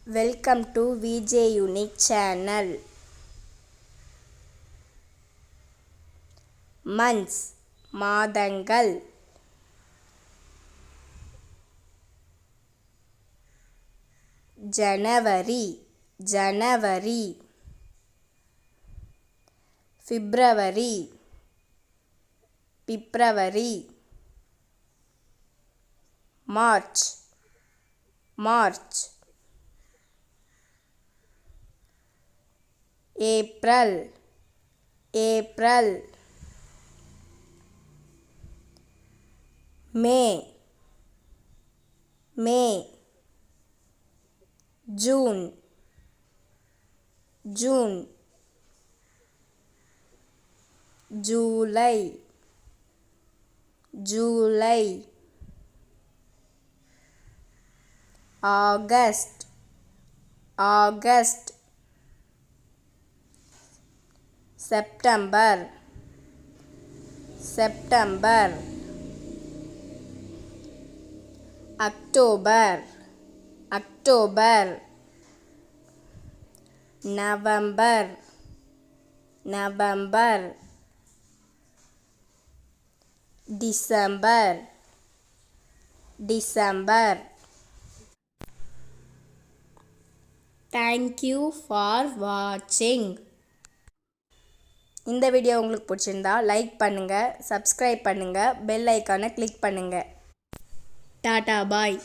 Welcome to VJ Unique channel. Months மாதங்கள். January February March April May June July August September October November December Thank you for watching. இந்த video உங்களுக்கு பிடிச்சிருந்தா like பண்ணுங்க, subscribe பண்ணுங்க, bell ஐகானை click பண்ணுங்க. டாடா பாய்.